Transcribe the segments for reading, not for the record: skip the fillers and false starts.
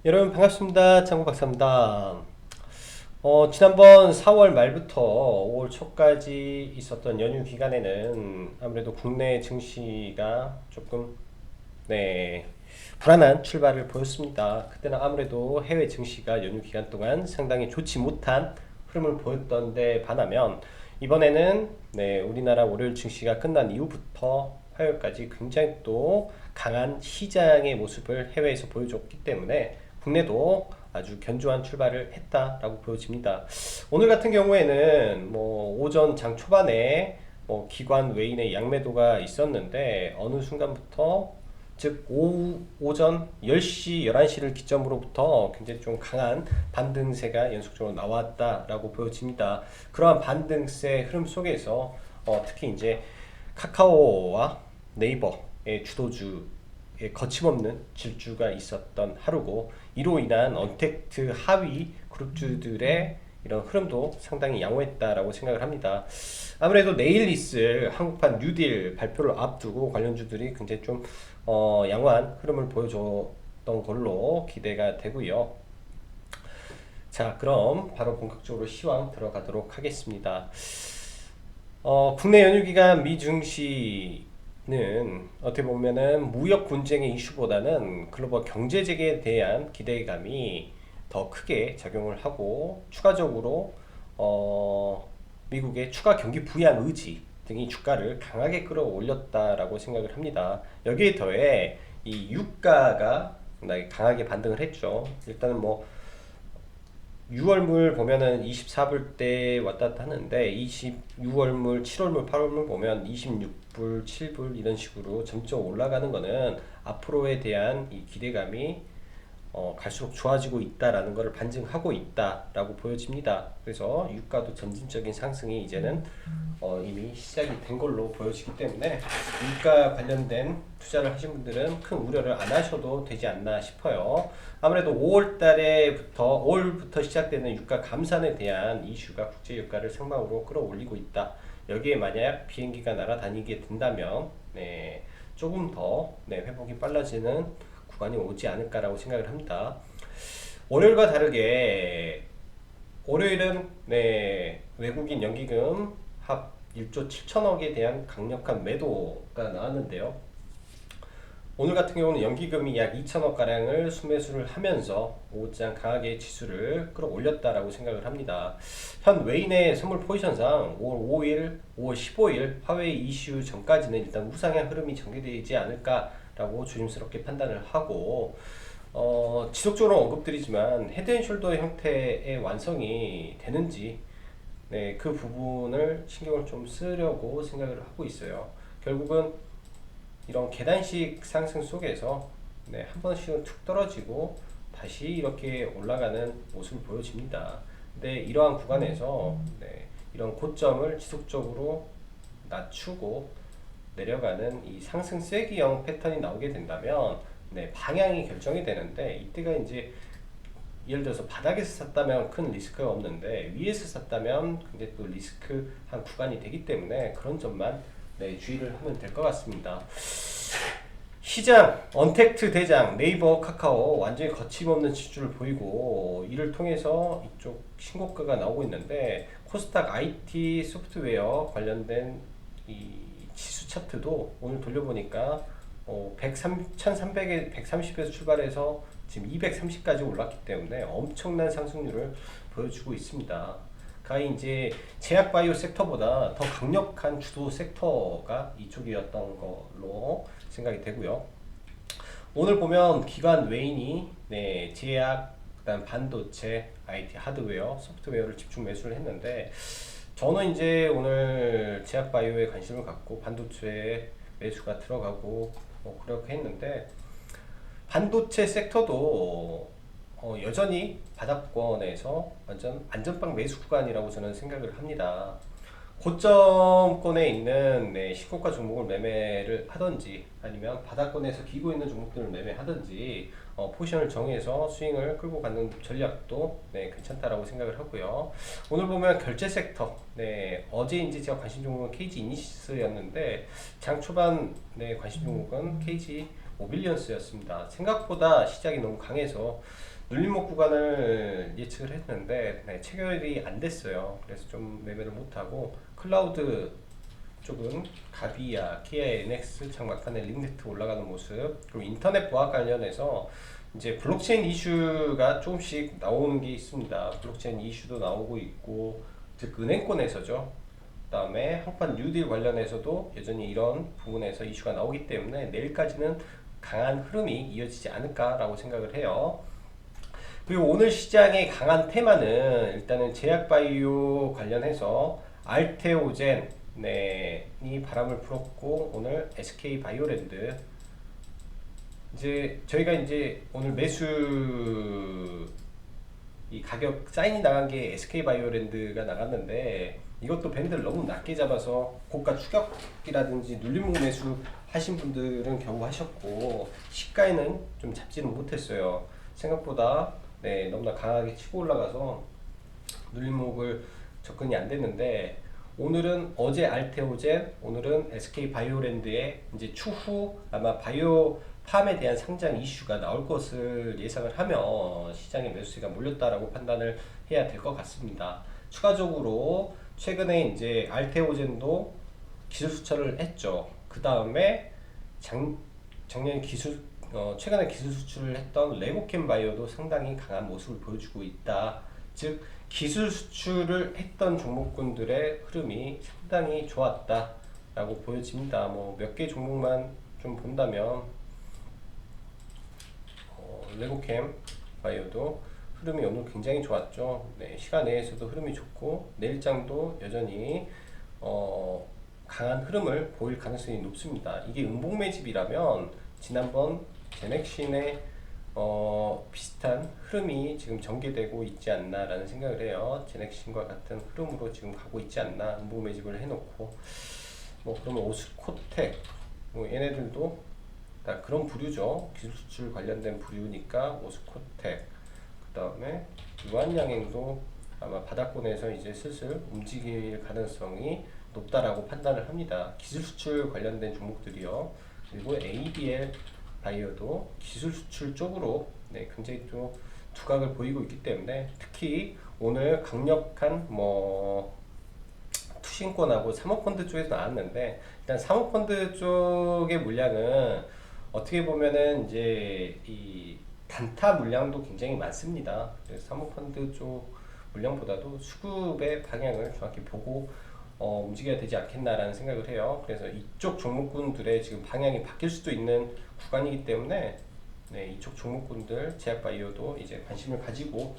여러분 반갑습니다. 장구 박사입니다. 지난번 4월 말부터 5월 초까지 있었던 연휴 기간에는 아무래도 국내 증시가 조금 불안한 출발을 보였습니다. 그때는 아무래도 해외 증시가 연휴 기간 동안 상당히 좋지 못한 흐름을 보였던 데 반하면 이번에는 우리나라 월요일 증시가 끝난 이후부터 화요일까지 굉장히 또 강한 시장의 모습을 해외에서 보여줬기 때문에 국내도 아주 견조한 출발을 했다라고 보여집니다. 오늘 같은 경우에는 뭐 오전 장 초반에 뭐 기관 외인의 양매도가 있었는데 어느 순간부터 즉 오전 10시, 11시를 기점으로부터 굉장히 좀 강한 반등세가 연속적으로 나왔다라고 보여집니다. 그러한 반등세 흐름 속에서 특히 이제 카카오와 네이버의 주도주의 거침없는 질주가 있었던 하루고 이로 인한 언택트 하위 그룹주들의 이런 흐름도 상당히 양호했다라고 생각을 합니다. 아무래도 내일 있을 한국판 뉴딜 발표를 앞두고 관련주들이 굉장히 좀 양호한 흐름을 보여줬던 걸로 기대가 되고요. 자, 그럼 바로 본격적으로 시황 들어가도록 하겠습니다. 국내 연휴 기간 미증시는 어떻게 보면은 무역 분쟁의 이슈보다는 글로벌 경제 재개에 대한 기대감이 더 크게 작용을 하고 추가적으로 미국의 추가 경기 부양 의지 등이 주가를 강하게 끌어올렸다라고 생각을 합니다. 여기에 더해 이 유가가 강하게 반등을 했죠. 일단은 뭐 6월물 보면은 24불대 왔다 갔다 하는데 6월물, 7월물, 8월물 보면 26불, 7불 이런 식으로 점점 올라가는 거는 앞으로에 대한 이 기대감이 갈수록 좋아지고 있다라는 것을 반증하고 있다라고 보여집니다. 그래서 유가도 점진적인 상승이 이제는 이미 시작이 된 걸로 보여지기 때문에 유가 관련된 투자를 하신 분들은 큰 우려를 안 하셔도 되지 않나 싶어요. 아무래도 5월부터 시작되는 유가 감산에 대한 이슈가 국제 유가를 상방으로 끌어올리고 있다. 여기에 만약 비행기가 날아다니게 된다면 조금 더 회복이 빨라지는 구간이 오지 않을까라고 생각을 합니다. 월요일과 다르게 월요일은 외국인 연기금 합 1조 7천억에 대한 강력한 매도가 나왔는데요. 오늘 같은 경우는 연기금이 약 2천억 가량을 순매수를 하면서 오장 강하게 지수를 끌어올렸다라고 생각을 합니다. 현 외인의 선물 포지션상 5월 5일, 5월 15일 화웨이 이슈 전까지는 일단 우상향 흐름이 전개되지 않을까라고 조심스럽게 판단을 하고 지속적으로 언급드리지만 헤드앤숄더 형태의 완성이 되는지 그 부분을 신경을 좀 쓰려고 생각을 하고 있어요. 결국은 이런 계단식 상승 속에서 한 번씩은 툭 떨어지고 다시 이렇게 올라가는 모습을 보여집니다. 근데 이러한 구간에서 이런 고점을 지속적으로 낮추고 내려가는 이 상승 쐐기형 패턴이 나오게 된다면 방향이 결정이 되는데 이때가 이제 예를 들어서 바닥에서 샀다면 큰 리스크가 없는데 위에서 샀다면 굉장히 또 리스크한 구간이 되기 때문에 그런 점만 주의를 하면 될 것 같습니다. 시장 언택트 대장 네이버 카카오 완전히 거침없는 지수를 보이고 이를 통해서 이쪽 신고가가 나오고 있는데 코스닥 IT 소프트웨어 관련된 이 지수 차트도 오늘 돌려보니까 1300에 130에서 출발해서 지금 230까지 올랐기 때문에 엄청난 상승률을 보여주고 있습니다. 가히 이제 제약바이오 섹터보다 더 강력한 주도 섹터가 이쪽이었던 걸로 생각이 되고요. 오늘 보면 기관 외인이 제약, 그다음 반도체, IT 하드웨어, 소프트웨어를 집중 매수를 했는데 저는 이제 오늘 제약바이오에 관심을 갖고 반도체에 매수가 들어가고 그렇게 했는데 반도체 섹터도 여전히 바닥권에서 완전 안전빵 매수 구간이라고 저는 생각을 합니다. 고점권에 있는 신고가 종목을 매매를 하든지 아니면 바닥권에서 기고 있는 종목들을 매매하든지 포지션을 정해서 스윙을 끌고 가는 전략도 괜찮다라고 생각을 하고요. 오늘 보면 결제 섹터 어제 이제 제가 관심 종목은 KG 이니시스였는데 장 초반 관심 종목은 KG 모빌리언스였습니다. 생각보다 시작이 너무 강해서 눌림목 구간을 예측을 했는데 네, 체결이 안 됐어요. 그래서 좀 매매를 못하고 클라우드 쪽은 가비아, 기아 NX 장막판에 링네트 올라가는 모습, 그리고 인터넷 보안 관련해서 이제 블록체인 이슈가 조금씩 나오는 게 있습니다. 블록체인 이슈도 나오고 있고, 즉 은행권에서죠. 그다음에 한판 뉴딜 관련해서도 여전히 이런 부분에서 이슈가 나오기 때문에 내일까지는 강한 흐름이 이어지지 않을까라고 생각을 해요. 그리고 오늘 시장의 강한 테마는 일단은 제약바이오 관련해서 알테오젠 네, 이 바람을 불었고, 오늘 SK바이오랜드 이제 저희가 이제 오늘 매수 이 가격 사인이 나간 게 SK바이오랜드가 나갔는데, 이것도 밴드를 너무 낮게 잡아서 고가 추격이라든지 눌림목 매수 하신 분들은 겨우 하셨고, 시가에는 좀 잡지는 못했어요. 생각보다 네, 너무나 강하게 치고 올라가서 눌림목을 접근이 안 됐는데, 오늘은 어제 알테오젠, 오늘은 SK바이오랜드의 이제 추후 아마 바이오 팜에 대한 상장 이슈가 나올 것을 예상을 하며 시장에 매수세가 몰렸다라고 판단을 해야 될 것 같습니다. 추가적으로 최근에 이제 알테오젠도 기술 수출을 했죠. 그 다음에 작년 최근에 기술 수출을 했던 레고캠 바이오도 상당히 강한 모습을 보여주고 있다. 즉 기술 수출을 했던 종목군들의 흐름이 상당히 좋았다라고 보여집니다. 뭐 몇 개 종목만 좀 본다면 레고캠 바이오도 흐름이 오늘 굉장히 좋았죠. 네, 시간 내에서도 흐름이 좋고 내일장도 여전히 강한 흐름을 보일 가능성이 높습니다. 이게 음봉 매집이라면 지난번 제넥신의 비슷한 흐름이 지금 전개되고 있지 않나라는 생각을 해요. 제넥신과 같은 흐름으로 지금 가고 있지 않나, 음봉 매집을 해놓고. 뭐 그러면 오스코텍 뭐 얘네들도 다 그런 부류죠. 기술 수출 관련된 부류니까 오스코텍, 그 다음에 유한양행도 아마 바닥권에서 이제 슬슬 움직일 가능성이 높다라고 판단을 합니다. 기술 수출 관련된 종목들이요. 그리고 ABL 바이오도 기술 수출 쪽으로 네, 굉장히 또 두각을 보이고 있기 때문에, 특히 오늘 강력한 뭐 투신권하고 사모펀드 쪽에서 나왔는데, 일단 사모펀드 쪽의 물량은 어떻게 보면은 이제 이 단타 물량도 굉장히 많습니다. 그래서 사모펀드 쪽 물량보다도 수급의 방향을 정확히 보고 움직여야 되지 않겠나라는 생각을 해요. 그래서 이쪽 종목군들의 지금 방향이 바뀔 수도 있는 구간이기 때문에 네, 이쪽 종목군들 제약바이오도 이제 관심을 가지고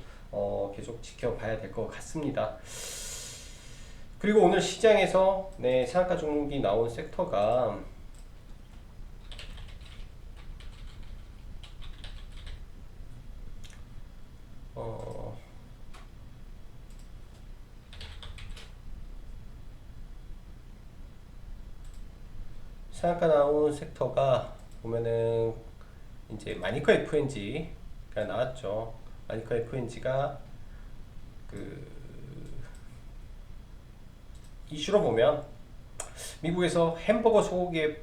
계속 지켜봐야 될 것 같습니다. 그리고 오늘 시장에서 네, 상한가 종목이 나온 섹터가 상한가 나온 섹터가 보면은 이제 마니커 FNG가 나왔죠. 마니커 FNG가 그 이슈로 보면 미국에서 햄버거에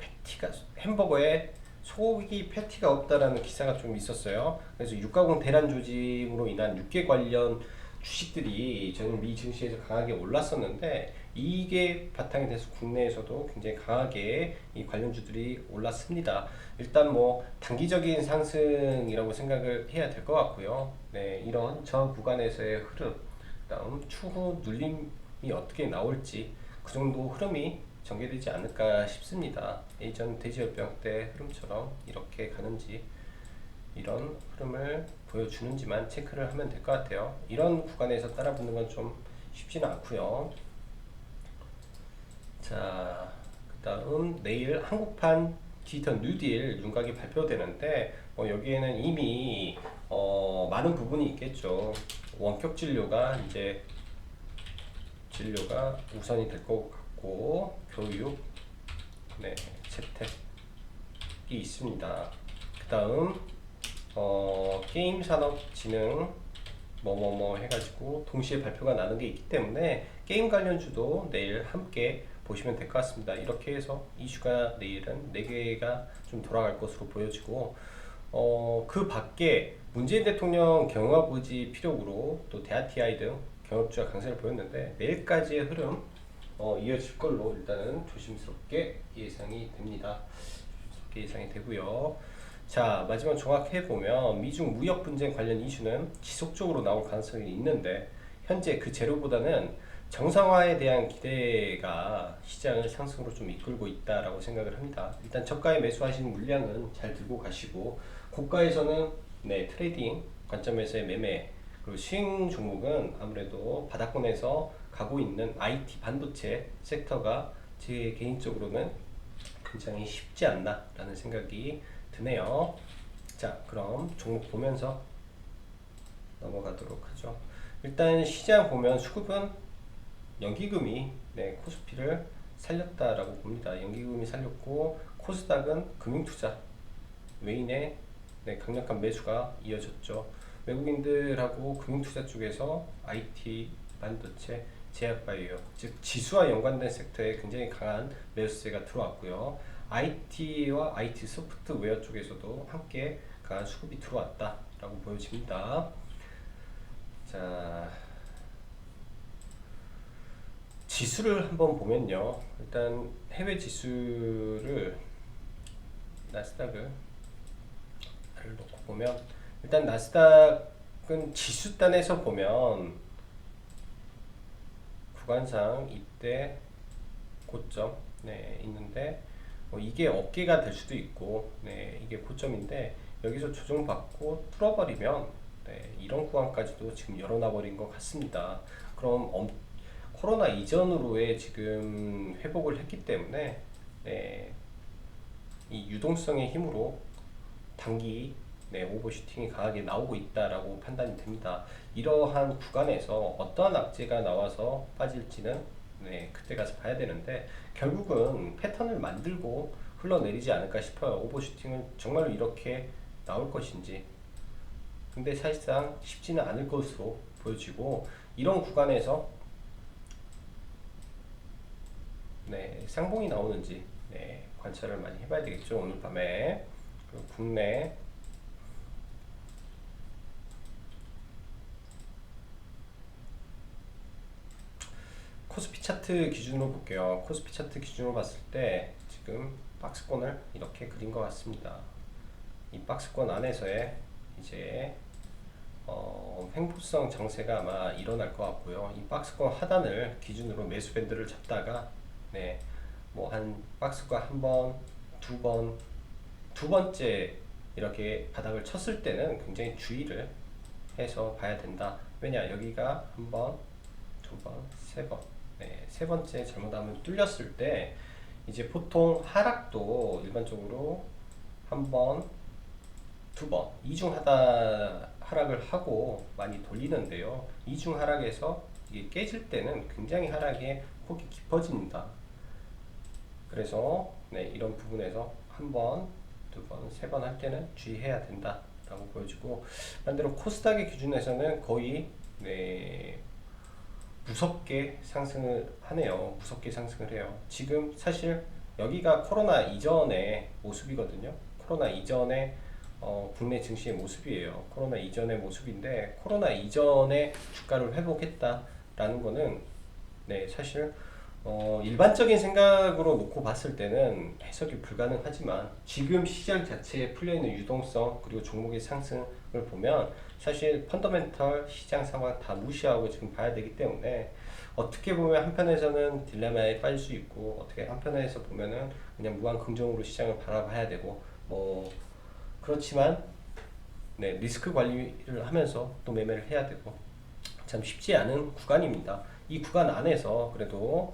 소고기 패티가 없다라는 기사가 좀 있었어요. 그래서 육가공 대란 조짐으로 인한 육계 관련 주식들이 저는 미 증시에서 강하게 올랐었는데, 이게 바탕이 돼서 국내에서도 굉장히 강하게 이 관련주들이 올랐습니다. 일단 뭐 단기적인 상승이라고 생각을 해야 될 것 같고요. 네, 이런 저 구간에서의 흐름, 그다음 추후 눌림이 어떻게 나올지 그 정도 흐름이 전개되지 않을까 싶습니다. 예전 돼지열병 때 흐름처럼 이렇게 가는지, 이런 흐름을 보여주는지만 체크를 하면 될 것 같아요. 이런 구간에서 따라붙는 건 좀 쉽지는 않고요. 자, 그 다음 내일 한국판 디지털 뉴딜 윤곽이 발표되는데, 여기에는 이미 많은 부분이 있겠죠. 원격 진료가 우선이 될 것 같고, 교육, 네, 재택이 있습니다. 그 다음 게임산업진흥 뭐뭐뭐 해가지고 동시에 발표가 나는 게 있기 때문에 게임 관련주도 내일 함께 보시면 될 것 같습니다. 이렇게 해서 이슈가 내일은 4개가 좀 돌아갈 것으로 보여지고, 그 밖에 문재인 대통령 경합의지 피력으로 또 대아TI 등 경합주가 강세를 보였는데 내일까지의 흐름 이어질 걸로 일단은 조심스럽게 예상이 됩니다. 조심스럽게 예상이 되고요. 자, 마지막 종합해 보면 미중 무역 분쟁 관련 이슈는 지속적으로 나올 가능성이 있는데 현재 그 재료보다는 정상화에 대한 기대가 시장을 상승으로 좀 이끌고 있다라고 생각을 합니다. 일단 저가에 매수하신 물량은 잘 들고 가시고 고가에서는 트레이딩 관점에서의 매매 그리고 스윙 종목은 아무래도 바닥권에서 가고 있는 IT 반도체 섹터가 제 개인적으로는 굉장히 쉽지 않나라는 생각이 드네요. 자, 그럼 종목 보면서 넘어가도록 하죠. 일단 시장 보면 수급은 연기금이 코스피를 살렸다라고 봅니다. 연기금이 살렸고 코스닥은 금융투자 외인의 강력한 매수가 이어졌죠. 외국인들하고 금융투자 쪽에서 IT, 반도체, 제약바이오, 즉 지수와 연관된 섹터에 굉장히 강한 매수세가 들어왔고요. IT와 IT 소프트웨어 쪽에서도 함께 강한 수급이 들어왔다라고 보여집니다. 자, 지수를 한번 보면요. 일단 해외 지수를 나스닥을 놓고 보면 일단 나스닥은 지수단에서 보면 구간상 이때 고점 있는데 이게 어깨가 될 수도 있고 이게 고점인데 여기서 조정받고 뚫어버리면 이런 구간까지도 지금 열어놔버린 것 같습니다. 그럼 코로나 이전으로의 지금 회복을 했기 때문에 이 유동성의 힘으로 단기 오버슈팅이 강하게 나오고 있다라고 판단이 됩니다. 이러한 구간에서 어떠한 악재가 나와서 빠질지는 그때 가서 봐야 되는데 결국은 패턴을 만들고 흘러내리지 않을까 싶어요. 오버슈팅은 정말로 이렇게 나올 것인지. 근데 사실상 쉽지는 않을 것으로 보여지고 이런 구간에서 쌍봉이 나오는지 관찰을 많이 해봐야 되겠죠. 오늘 밤에. 그리고 국내 코스피 차트 기준으로 볼게요. 코스피 차트 기준으로 봤을 때 지금 박스권을 이렇게 그린 것 같습니다. 이 박스권 안에서의 이제 횡보성 정세가 아마 일어날 것 같고요. 이 박스권 하단을 기준으로 매수 밴드를 잡다가 뭐 한 박스권 한 번, 두 번째 이렇게 바닥을 쳤을 때는 굉장히 주의를 해서 봐야 된다. 왜냐 여기가 한 번, 두 번, 세 번, 세 번째 잘못하면 뚫렸을 때 이제 보통 하락도 일반적으로 한 번, 두 번, 이중 하락을 하고 많이 돌리는데요. 이중 하락에서 이게 깨질 때는 굉장히 하락의 폭이 깊어집니다. 그래서 이런 부분에서 한 번, 두 번, 세 번 할 때는 주의해야 된다라고 보여지고 반대로 코스닥의 기준에서는 거의 무섭게 상승을 하네요. 무섭게 상승을 해요. 지금 사실 여기가 코로나 이전의 모습이거든요. 코로나 이전의 국내 증시의 모습이에요. 코로나 이전의 모습인데 코로나 이전의 주가를 회복했다라는 거는 사실 일반적인 생각으로 놓고 봤을 때는 해석이 불가능하지만 지금 시장 자체에 풀려있는 유동성 그리고 종목의 상승을 보면 사실 펀더멘털 시장 상황 다 무시하고 지금 봐야 되기 때문에 어떻게 보면 한편에서는 딜레마에 빠질 수 있고 어떻게 한편에서 보면은 그냥 무한 긍정으로 시장을 바라봐야 되고 뭐 그렇지만 리스크 관리를 하면서 또 매매를 해야 되고 참 쉽지 않은 구간입니다. 이 구간 안에서 그래도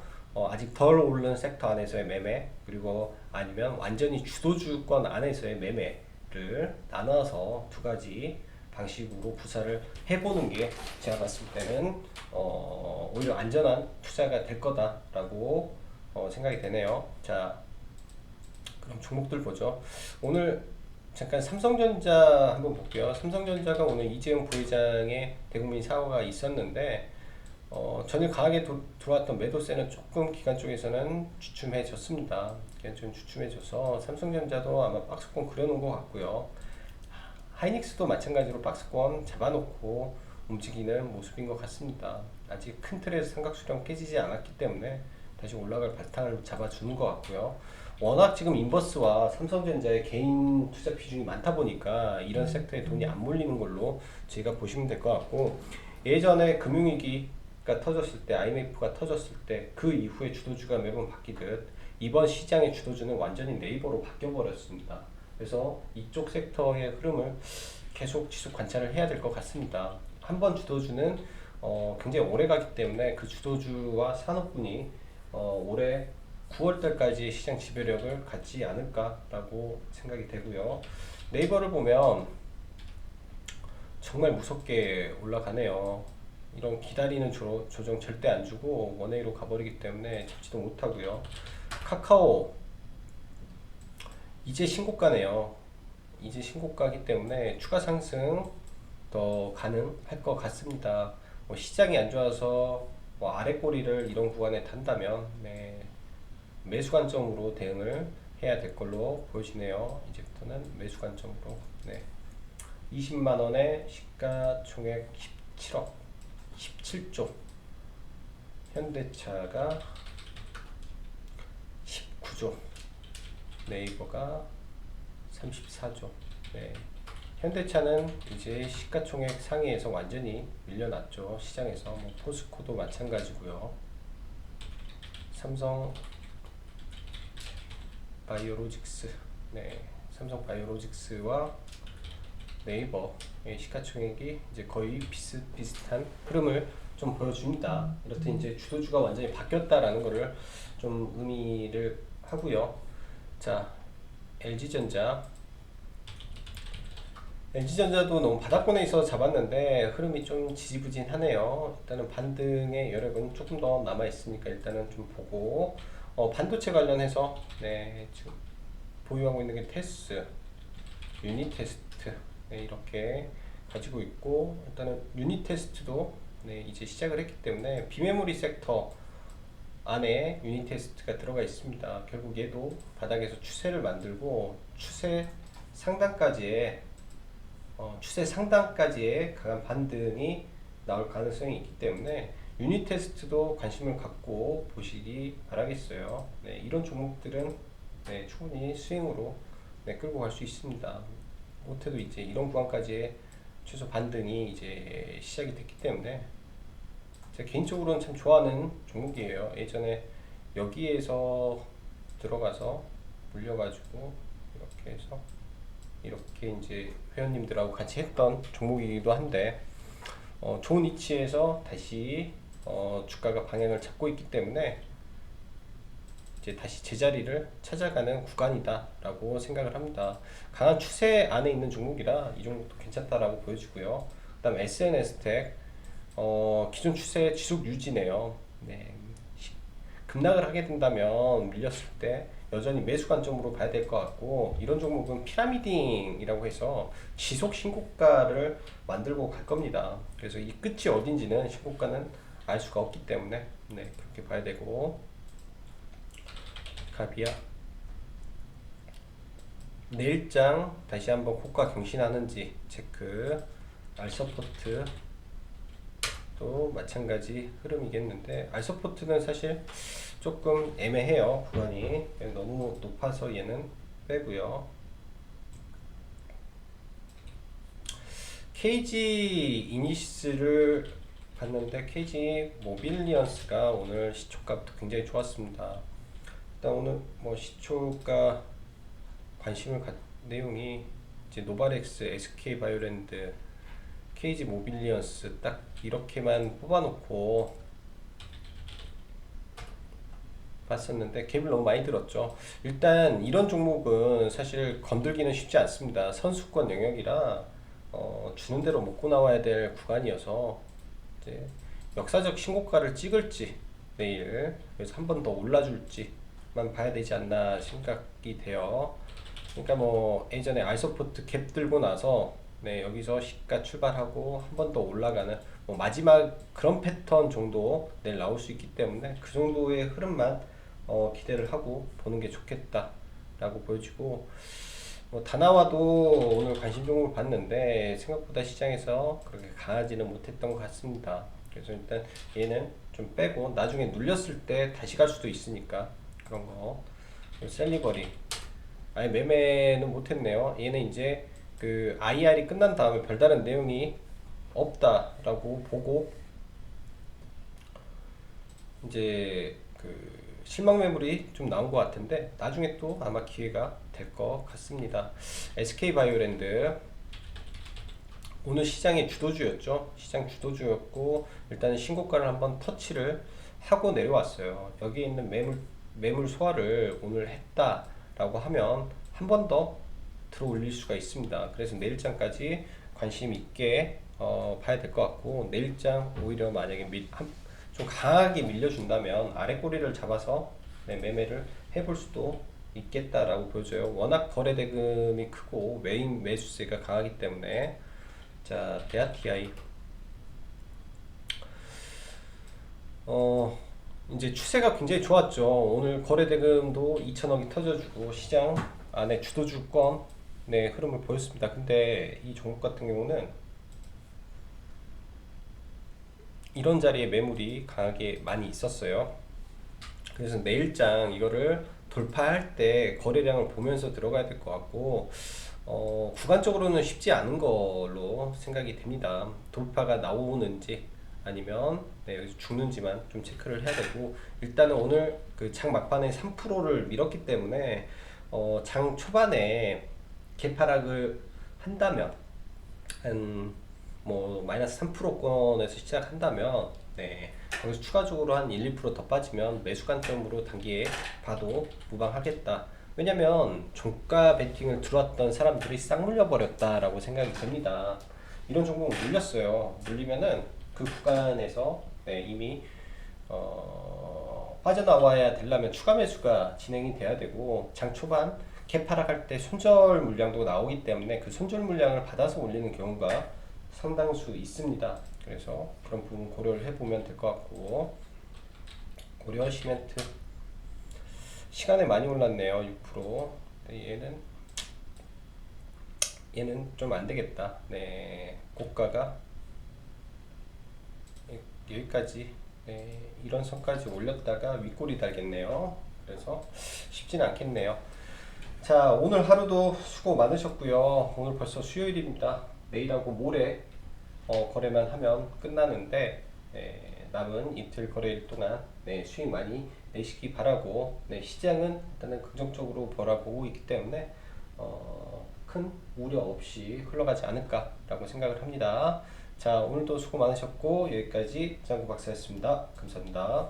아직 덜 오른 섹터 안에서의 매매 그리고 아니면 완전히 주도주권 안에서의 매매를 나눠서 두 가지 방식으로 구사를 해보는 게 제가 봤을 때는 오히려 안전한 투자가 될 거다라고 생각이 되네요. 자, 그럼 종목들 보죠. 오늘 잠깐 삼성전자 한번 볼게요. 삼성전자가 오늘 이재용 부회장의 대국민 사과가 있었는데 전일 강하게 들어왔던 매도세는 조금 기관 쪽에서는 주춤해졌습니다. 좀 주춤해져서 삼성전자도 아마 박스권 그려놓은 것 같고요. 하이닉스도 마찬가지로 박스권 잡아놓고 움직이는 모습인 것 같습니다. 아직 큰 틀에서 삼각수렴 깨지지 않았기 때문에 다시 올라갈 바탕을 잡아주는 것 같고요. 워낙 지금 인버스와 삼성전자의 개인 투자 비중이 많다 보니까 이런 섹터에 돈이 안 몰리는 걸로 저희가 보시면 될 것 같고, 예전에 금융위기가 터졌을 때, IMF가 터졌을 때 그 이후에 주도주가 매번 바뀌듯 이번 시장의 주도주는 완전히 네이버로 바뀌어버렸습니다. 그래서 이쪽 섹터의 흐름을 계속 지속 관찰을 해야 될 것 같습니다. 한번 주도주는 굉장히 오래 가기 때문에 그 주도주와 산업군이 올해 9월달까지 시장 지배력을 갖지 않을까라고 생각이 되고요. 네이버를 보면 정말 무섭게 올라가네요. 이런 기다리는 조정 절대 안 주고 원웨이로 가버리기 때문에 잡지도 못하고요. 카카오 이제 신고가네요. 이제 신고가이기 때문에 추가 상승 더 가능할 것 같습니다. 뭐 시장이 안 좋아서 뭐 아래 꼬리를 이런 구간에 단다면 매수 관점으로 대응을 해야 될 걸로 보여지네요. 이제부터는 매수 관점으로. 20만 원에 시가총액 17억, 17조. 현대차가 19조. 네이버가 34조. 현대차는 이제 시가총액 상위에서 완전히 밀려났죠. 시장에서. 뭐 포스코도 마찬가지고요. 삼성 바이오로직스, 삼성 바이오로직스와 네이버의 시가총액이 이제 거의 비슷비슷한 흐름을 좀 보여줍니다. 이렇듯 이제 주도주가 완전히 바뀌었다라는 것을 좀 의미를 하고요. 자, LG전자도 너무 바닥권에 있어서 잡았는데 흐름이 좀 지지부진하네요. 일단은 반등의 여력은 조금 더 남아 있으니까 일단은 좀 보고, 반도체 관련해서 지금 보유하고 있는 게 테스, 유니테스트 이렇게 가지고 있고, 일단은 유니테스트도 이제 시작을 했기 때문에 비메모리 섹터 안에 유니테스트가 들어가 있습니다. 결국 얘도 바닥에서 추세를 만들고 추세 상단까지의 강한 반등이 나올 가능성이 있기 때문에 유닛 테스트도 관심을 갖고 보시기 바라겠어요. 이런 종목들은 충분히 스윙으로 끌고 갈 수 있습니다. 못해도 이제 이런 구간까지의 최소 반등이 이제 시작이 됐기 때문에 제가 개인적으로는 참 좋아하는 종목이에요. 예전에 여기에서 들어가서 물려가지고 이렇게 해서 이렇게 이제 회원님들하고 같이 했던 종목이기도 한데, 좋은 위치에서 다시 주가가 방향을 잡고 있기 때문에 이제 다시 제자리를 찾아가는 구간이다라고 생각을 합니다. 강한 추세 안에 있는 종목이라 이 종목도 괜찮다라고 보여지고요. 그다음 SNS텍 기존 추세 지속 유지네요. 급락을 하게 된다면 밀렸을 때 여전히 매수 관점으로 봐야 될 것 같고, 이런 종목은 피라미딩이라고 해서 지속 신고가를 만들고 갈 겁니다. 그래서 이 끝이 어딘지는 신고가는 알 수가 없기 때문에 그렇게 봐야 되고, 가비아 내일장 다시 한번 고가 경신하는지 체크. 알서포트 또 마찬가지 흐름이겠는데, 알서포트는 사실 조금 애매해요. 구간이 너무 높아서 얘는 빼고요. KG 이니시스를 봤는데 KG 모빌리언스가 오늘 시초가부터 굉장히 좋았습니다. 일단 오늘 뭐 시초가 관심을 갖 내용이 이제 노바렉스, SK 바이오랜드, KG 모빌리언스 딱 이렇게만 뽑아놓고 봤었는데 갭을 너무 많이 들었죠. 일단 이런 종목은 사실 건들기는 쉽지 않습니다. 선수권 영역이라 주는 대로 먹고 나와야 될 구간이어서 이제 역사적 신고가를 찍을지 내일 그래서 한 번 더 올라줄지만 봐야 되지 않나 생각이 돼요. 그러니까 뭐 예전에 알서포트 갭 들고 나서 여기서 시가 출발하고 한 번 더 올라가는 뭐 마지막 그런 패턴 정도 내일 나올 수 있기 때문에 그 정도의 흐름만 기대를 하고 보는 게 좋겠다 라고 보여지고, 다나와도 오늘 관심 종목을 봤는데 생각보다 시장에서 그렇게 강하지는 못했던 것 같습니다. 그래서 일단 얘는 좀 빼고 나중에 눌렸을 때 다시 갈 수도 있으니까 그런 거. 셀리버리 아예 매매는 못했네요. 얘는 이제 그 IR이 끝난 다음에 별다른 내용이 없다라고 보고 이제 그 실망 매물이 좀 나온 것 같은데 나중에 또 아마 기회가 될 것 같습니다. SK바이오랜드 오늘 시장의 주도주였죠. 시장 주도주였고 일단은 신고가를 한번 터치를 하고 내려왔어요. 여기 있는 매물 소화를 오늘 했다라고 하면 한 번 더 들어 올릴 수가 있습니다. 그래서 내일장까지 관심 있게 봐야 될 것 같고 내일장 오히려 만약에 좀 강하게 밀려준다면 아래 꼬리를 잡아서 매매를 해볼 수도 있겠다라고 보여져요. 워낙 거래 대금이 크고 메인 매수세가 강하기 때문에. 자, 대아TI 이제 추세가 굉장히 좋았죠. 오늘 거래 대금도 2천억이 터져주고 시장 안에 주도주권 흐름을 보였습니다. 근데 이 종목 같은 경우는 이런 자리에 매물이 강하게 많이 있었어요. 그래서 내일장 이거를 돌파할 때 거래량을 보면서 들어가야 될 것 같고 구간적으로는 쉽지 않은 걸로 생각이 됩니다. 돌파가 나오는지 아니면 여기서 죽는지만 좀 체크를 해야 되고 일단은 오늘 그 장 막판에 3%를 밀었기 때문에 장 초반에 개파락을 한다면 한 뭐 마이너스 3%권에서 시작한다면 거기서 추가적으로 한 1~2%더 빠지면 매수 관점으로 단기에 봐도 무방하겠다. 왜냐면 종가 베팅을 들어왔던 사람들이 싹 물려버렸다라고 생각이 됩니다. 이런 종목은 물렸어요. 물리면은 그 구간에서 이미 빠져나와야 되려면 추가 매수가 진행이 돼야 되고 장 초반 개파락할 때 손절 물량도 나오기 때문에 그 손절 물량을 받아서 올리는 경우가 상당수 있습니다. 그래서 그런 부분 고려를 해보면 될 것 같고 고려 시멘트 시간에 많이 올랐네요. 6%. 얘는 좀 안되겠다. 고가가 여기까지 이런 선까지 올렸다가 윗골이 달겠네요. 그래서 쉽지는 않겠네요. 자, 오늘 하루도 수고 많으셨고요. 오늘 벌써 수요일입니다. 내일하고 모레 거래만 하면 끝나는데 남은 이틀 거래일 동안 수익 많이 내시기 바라고 시장은 일단은 긍정적으로 바라보고 있기 때문에 큰 우려 없이 흘러가지 않을까라고 생각을 합니다. 자, 오늘도 수고 많으셨고 여기까지 장구 박사였습니다. 감사합니다.